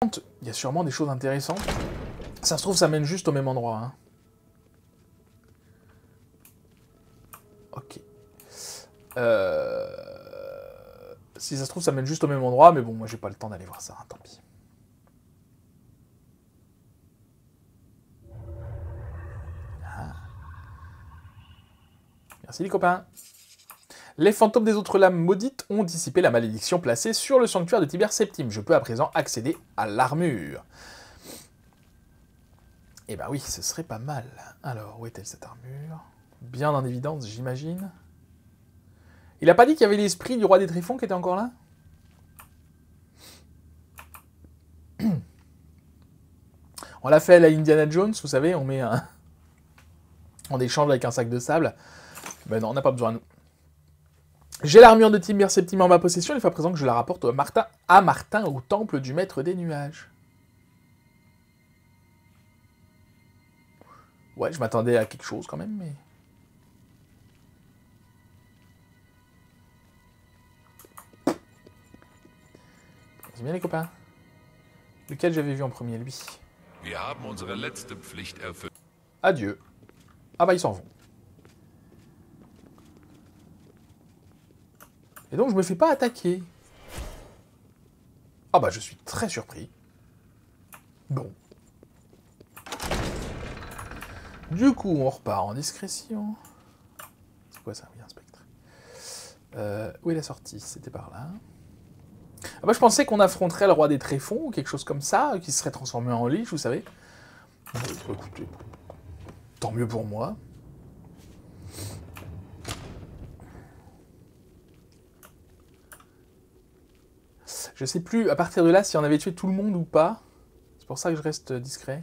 Il y a sûrement des choses intéressantes. Ça se trouve, ça mène juste au même endroit. Hein. Ok. Si ça se trouve, ça mène juste au même endroit, mais bon, moi, j'ai pas le temps d'aller voir ça, hein, tant pis. Ah. Merci les copains. Les fantômes des autres lames maudites ont dissipé la malédiction placée sur le sanctuaire de Tibère Septime. Je peux à présent accéder à l'armure. Eh ben oui, ce serait pas mal. Alors, où est-elle cette armure? Bien en évidence, j'imagine. Il a pas dit qu'il y avait l'esprit du roi des Tréfonds qui était encore là? On l'a fait à la Indiana Jones, vous savez, on met un... on échange avec un sac de sable. Ben non, on n'a pas besoin, nous. J'ai l'armure de Tibère Septime en ma possession, il faut à présent que je la rapporte à Martin au temple du maître des nuages. Ouais, je m'attendais à quelque chose quand même, mais... C'est bien les copains. Lequel j'avais vu en premier, lui? Adieu. Ah bah ils s'en vont. Et donc je me fais pas attaquer. Ah bah je suis très surpris. Bon. Du coup on repart en discrétion. C'est quoi ça? Oui, un spectre. Où est la sortie? C'était par là. Ah bah je pensais qu'on affronterait le roi des tréfonds ou quelque chose comme ça, qui se serait transformé en liche, vous savez. Bon, écoutez, tant mieux pour moi. Je sais plus à partir de là si on avait tué tout le monde ou pas. C'est pour ça que je reste discret.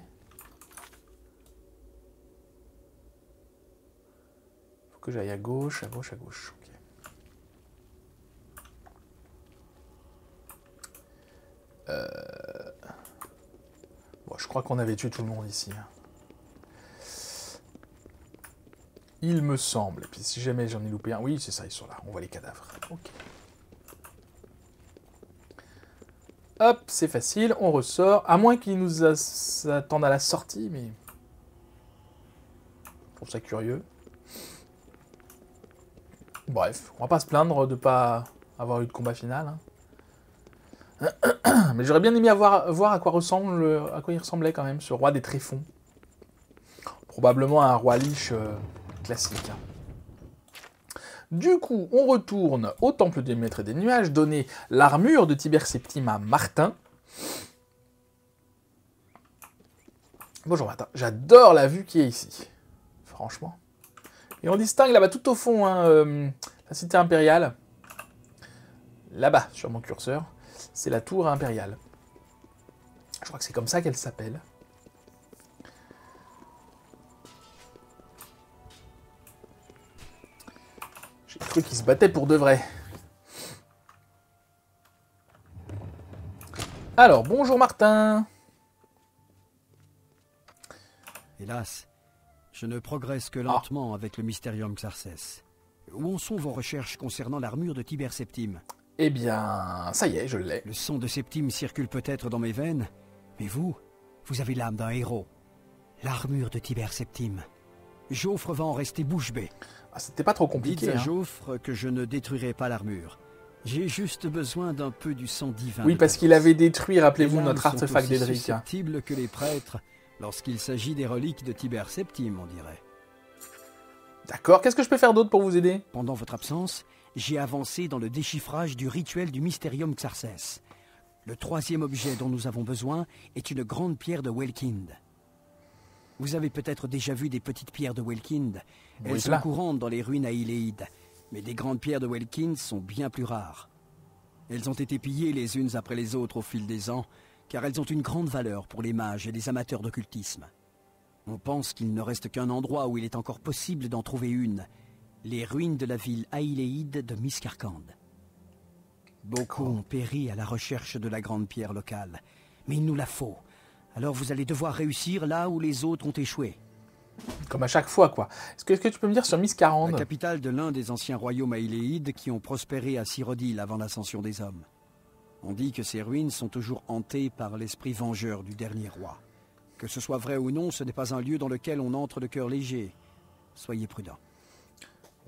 Faut que j'aille à gauche, à gauche, à gauche. Ok. Bon, je crois qu'on avait tué tout le monde ici. Il me semble. Et puis si jamais j'en ai loupé un... Oui, c'est ça, ils sont là. On voit les cadavres. Ok. Hop, c'est facile. On ressort. À moins qu'ils nous attendent à la sortie, mais... Je trouve ça curieux. Bref, on va pas se plaindre de pas avoir eu de combat final. Hein. Mais j'aurais bien aimé voir à quoi il ressemblait quand même, ce roi des tréfonds. Probablement un roi liche classique. Hein. Du coup, on retourne au temple des maîtres des nuages, donner l'armure de Tibère Septime à Martin. Bonjour Martin, j'adore la vue qui est ici. Franchement. Et on distingue là-bas tout au fond hein, la cité impériale. Là-bas, sur mon curseur, c'est la tour impériale. Je crois que c'est comme ça qu'elle s'appelle. J'ai cru qu'ils se battaient pour de vrai. Alors, bonjour Martin. Hélas, je ne progresse que lentement avec le Mysterium Xarxes. Où en sont vos recherches concernant l'armure de Tibère Septime? Eh bien, ça y est, je l'ai. Le sang de Septime circule peut-être dans mes veines, mais vous avez l'âme d'un héros. L'armure de Tibère Septime. Jaufre va en rester bouche bée. Ah, c'était pas trop compliqué. Dites à hein. Jaufre que je ne détruirai pas l'armure. J'ai juste besoin d'un peu du sang divin. Oui, parce qu'il avait détruit, rappelez-vous, notre artefact d'Edric. d'Edric. Susceptibles que les prêtres, lorsqu'il s'agit des reliques de Tibère Septime, on dirait. D'accord, qu'est-ce que je peux faire d'autre pour vous aider? Pendant votre absence, j'ai avancé dans le déchiffrage du rituel du Mysterium Xarxes. Le troisième objet dont nous avons besoin est une grande pierre de Welkind. Vous avez peut-être déjà vu des petites pierres de Welkind. Elles sont courantes dans les ruines à Iléide, mais des grandes pierres de Welkind sont bien plus rares. Elles ont été pillées les unes après les autres au fil des ans, car elles ont une grande valeur pour les mages et les amateurs d'occultisme. On pense qu'il ne reste qu'un endroit où il est encore possible d'en trouver une, les ruines de la ville Aïléide de Miscarcande. Beaucoup ont péri à la recherche de la grande pierre locale, mais il nous la faut. Alors vous allez devoir réussir là où les autres ont échoué. Comme à chaque fois, quoi. Est-ce que tu peux me dire sur Miscarande? La capitale de l'un des anciens royaumes aïléides qui ont prospéré à Cyrodiil avant l'ascension des hommes. On dit que ces ruines sont toujours hantées par l'esprit vengeur du dernier roi. Que ce soit vrai ou non, ce n'est pas un lieu dans lequel on entre de cœur léger. Soyez prudents.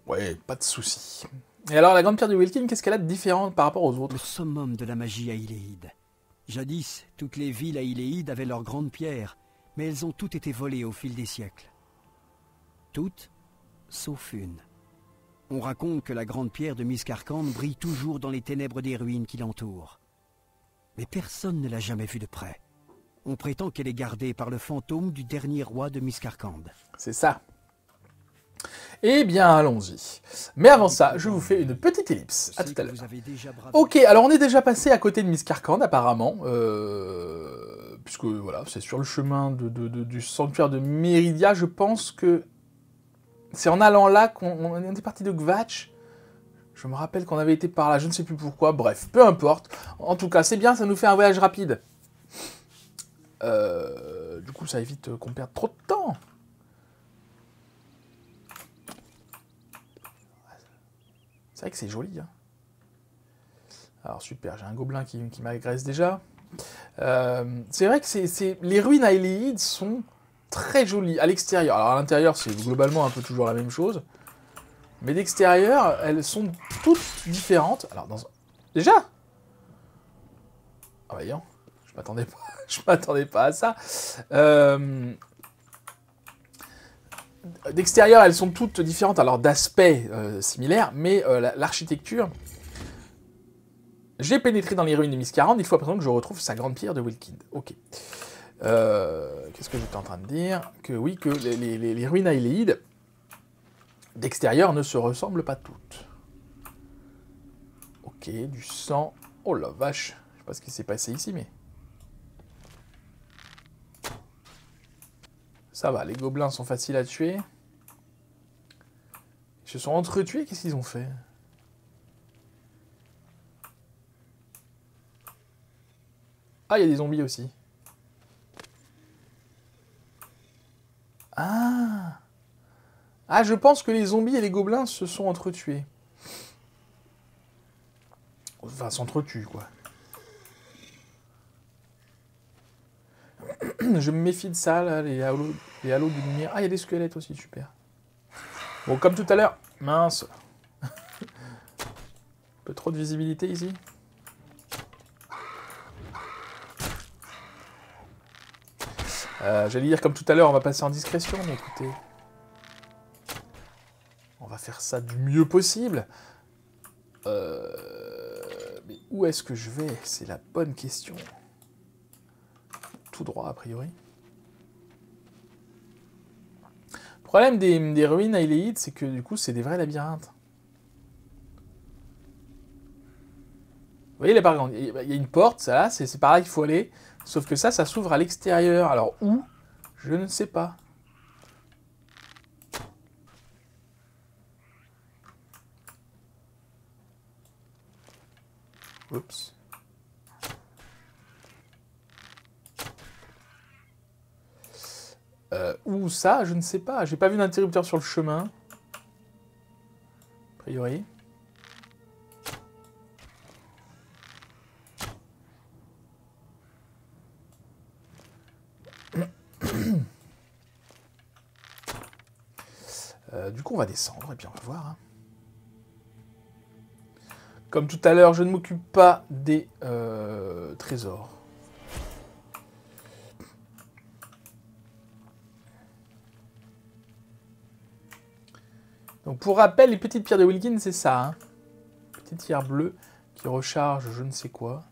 Ouais, pas de souci. Et alors, la grande pierre du Welkin, qu'est-ce qu'elle a de différent par rapport aux Le autres? summum de la magie à Iléide. Jadis, toutes les villes à Iléide avaient leurs grandes pierres, mais elles ont toutes été volées au fil des siècles. Toutes, sauf une. On raconte que la grande pierre de Miscarcande brille toujours dans les ténèbres des ruines qui l'entourent. Mais personne ne l'a jamais vue de près. On prétend qu'elle est gardée par le fantôme du dernier roi de Miscarcande. C'est ça. Eh bien, allons-y. Mais avant ça, je vous fais une petite ellipse. À tout à l'heure. Ok, alors on est déjà passé à côté de Miscarcande, apparemment. Puisque, voilà, c'est sur le chemin du sanctuaire de Méridia. Je pense que c'est en allant là qu'on était parti de Gvatch. Je me rappelle qu'on avait été par là, je ne sais plus pourquoi. Bref, peu importe. En tout cas, c'est bien, ça nous fait un voyage rapide. Du coup, ça évite qu'on perde trop de temps. C'est vrai que c'est joli. Hein. Alors super, j'ai un gobelin qui m'agresse déjà. C'est vrai que les ruines à Iléide sont très jolies à l'extérieur. Alors à l'intérieur, c'est globalement un peu toujours la même chose. Mais d'extérieur, elles sont toutes différentes. Alors déjà. Ah voyons, je m'attendais pas à ça. D'extérieur, elles sont toutes différentes, alors d'aspect similaire, mais l'architecture... J'ai pénétré dans les ruines de Miscarande, il faut à présent que je retrouve sa grande pierre de Welkind. Ok. Qu'est-ce que j'étais en train de dire? Que oui, que les ruines à Iléide, d'extérieur, ne se ressemblent pas toutes. Ok, du sang. Oh la vache, je sais pas ce qui s'est passé ici, mais... Ça va, les gobelins sont faciles à tuer. Ils se sont entretués, qu'est-ce qu'ils ont fait? Ah, il y a des zombies aussi. Ah! Ah, je pense que les zombies et les gobelins se sont entretués. Enfin, s'entretuent, quoi. Je me méfie de ça, là, les halos de lumière. Ah, il y a des squelettes aussi, super. Bon, comme tout à l'heure. Mince. Un peu trop de visibilité ici. J'allais dire comme tout à l'heure, on va passer en discrétion, mais écoutez. On va faire ça du mieux possible. Mais où est-ce que je vais? C'est la bonne question. Tout droit, a priori. Le problème des ruines à Iléide, c'est que du coup, c'est des vrais labyrinthes. Vous voyez, là, par exemple, il y a une porte, ça, c'est par là qu'il faut aller. Sauf que ça s'ouvre à l'extérieur. Alors, où? Je ne sais pas. Oups. Où ça? Je ne sais pas. J'ai pas vu d'interrupteur sur le chemin. A priori. Du coup, on va descendre et puis on va voir. Hein. Comme tout à l'heure, je ne m'occupe pas des trésors. Donc pour rappel, les petites pierres de Welkind, c'est ça. Hein. Petite pierre bleue qui recharge je ne sais quoi.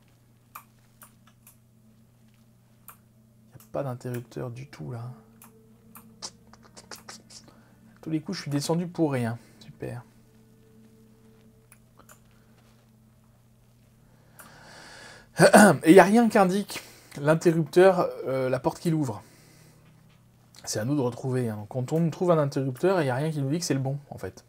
Il n'y a pas d'interrupteur du tout là. À tous les coups, je suis descendu pour rien. Super. Et il n'y a rien qui indique l'interrupteur, la porte qui l'ouvre. C'est à nous de retrouver. Hein. Quand on trouve un interrupteur, il n'y a rien qui nous dit que c'est le bon, en fait.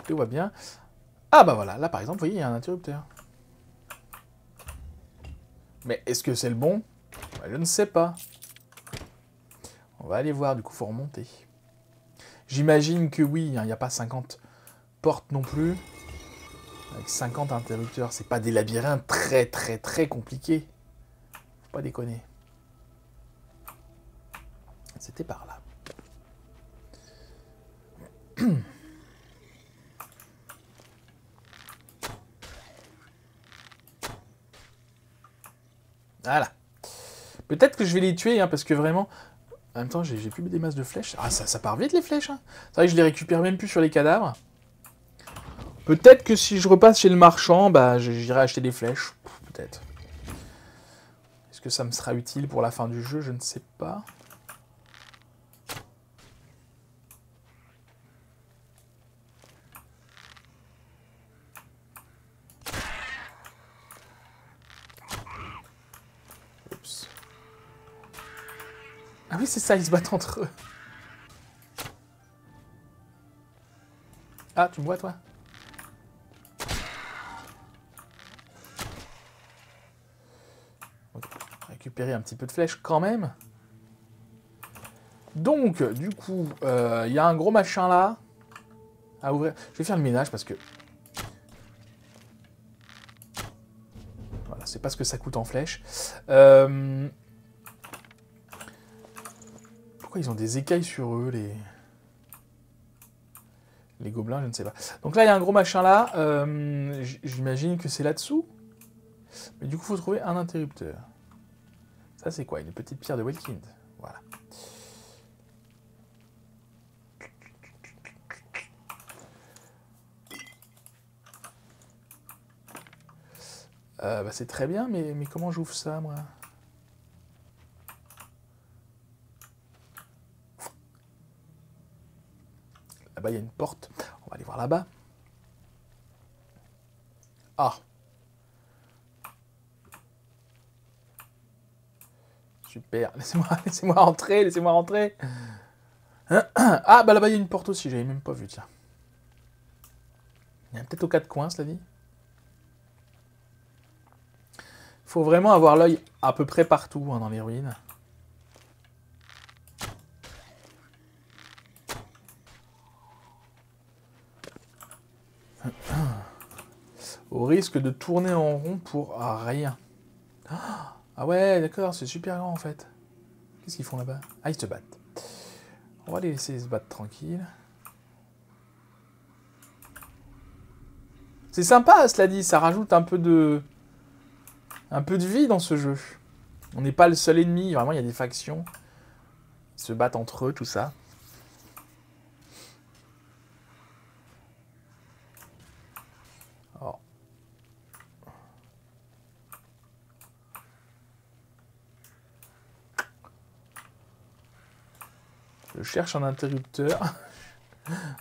Tout va bien. Ah bah voilà, là par exemple, vous voyez, il y a un interrupteur. Mais est-ce que c'est le bon? Bah, je ne sais pas. On va aller voir, du coup, faut remonter. J'imagine que oui, il n'y a pas 50 portes non plus. Avec 50 interrupteurs, c'est pas des labyrinthes très très très compliqués. Faut pas déconner. C'était par là. Voilà. Peut-être que je vais les tuer, hein, parce que vraiment... En même temps, j'ai plus des masses de flèches. Ah, ça part vite, les flèches. Hein. C'est vrai que je les récupère même plus sur les cadavres. Peut-être que si je repasse chez le marchand, bah, j'irai acheter des flèches. Peut-être. Est-ce que ça me sera utile pour la fin du jeu? Je ne sais pas. Oups. Ah oui, c'est ça, ils se battent entre eux. Ah, tu me vois, toi? Okay. Récupérer un petit peu de flèches quand même. Donc, du coup, il y a un gros machin là à ouvrir. Je vais faire le ménage parce que... Voilà, c'est pas ce que ça coûte en flèches. Pourquoi ils ont des écailles sur eux, les gobelins, je ne sais pas. Donc là, il y a un gros machin là. J'imagine que c'est là-dessous. Mais du coup, il faut trouver un interrupteur. Ça, c'est quoi? Une petite pierre de Welkind. Voilà. Bah, c'est très bien, mais comment j'ouvre ça, moi? Là-bas, il y a une porte. On va aller voir là-bas. Ah. Super. Laissez-moi entrer, laissez-moi rentrer. Ah, bah là-bas, il y a une porte aussi. J'avais même pas vu, tiens. Il y a peut-être aux quatre coins, cela dit. Il faut vraiment avoir l'œil à peu près partout hein, dans les ruines. Au risque de tourner en rond pour rien. Ah ouais, d'accord, c'est super grand en fait. Qu'est-ce qu'ils font là-bas? Ah, ils se battent. On va les laisser se battre tranquille. C'est sympa, cela dit, ça rajoute un peu de vie dans ce jeu. On n'est pas le seul ennemi, vraiment il y a des factions. Ils se battent entre eux, tout ça. Alors. Je cherche un interrupteur.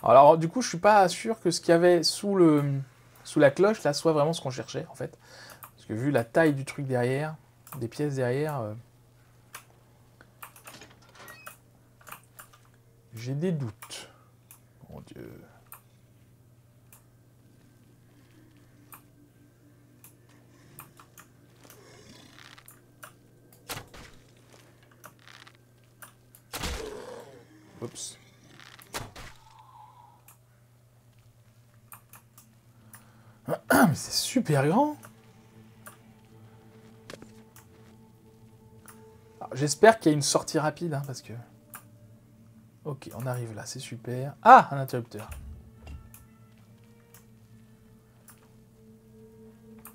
Alors du coup, je suis pas sûr que ce qu'il y avait sous la cloche là soit vraiment ce qu'on cherchait en fait. Parce que vu la taille du truc derrière, des pièces derrière, j'ai des doutes. Mon Dieu. Oups. Mais c'est super grand. J'espère qu'il y a une sortie rapide, hein, parce que... Ok, on arrive là, c'est super. Ah, un interrupteur.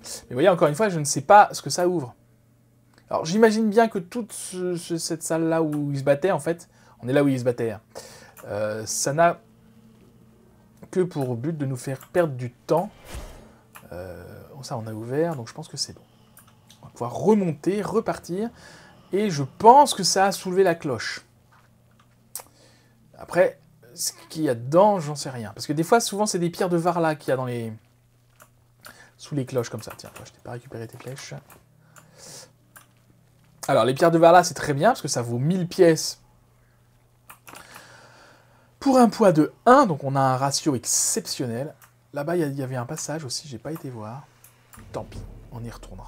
Mais vous voyez, encore une fois, je ne sais pas ce que ça ouvre. Alors, j'imagine bien que toute cette salle-là où ils se battaient, en fait, on est là où ils se battaient, hein, ça n'a que pour but de nous faire perdre du temps. Ça, on a ouvert, donc je pense que c'est bon. On va pouvoir remonter, repartir. Et je pense que ça a soulevé la cloche. Après, ce qu'il y a dedans, j'en sais rien. Parce que des fois, souvent, c'est des pierres de Varla qu'il y a dans les... sous les cloches, comme ça. Tiens, toi, je t'ai pas récupéré tes flèches. Alors, les pierres de Varla, c'est très bien, parce que ça vaut 1000 pièces pour un poids de 1. Donc, on a un ratio exceptionnel. Là-bas, il y avait un passage aussi, j'ai pas été voir. Tant pis, on y retournera.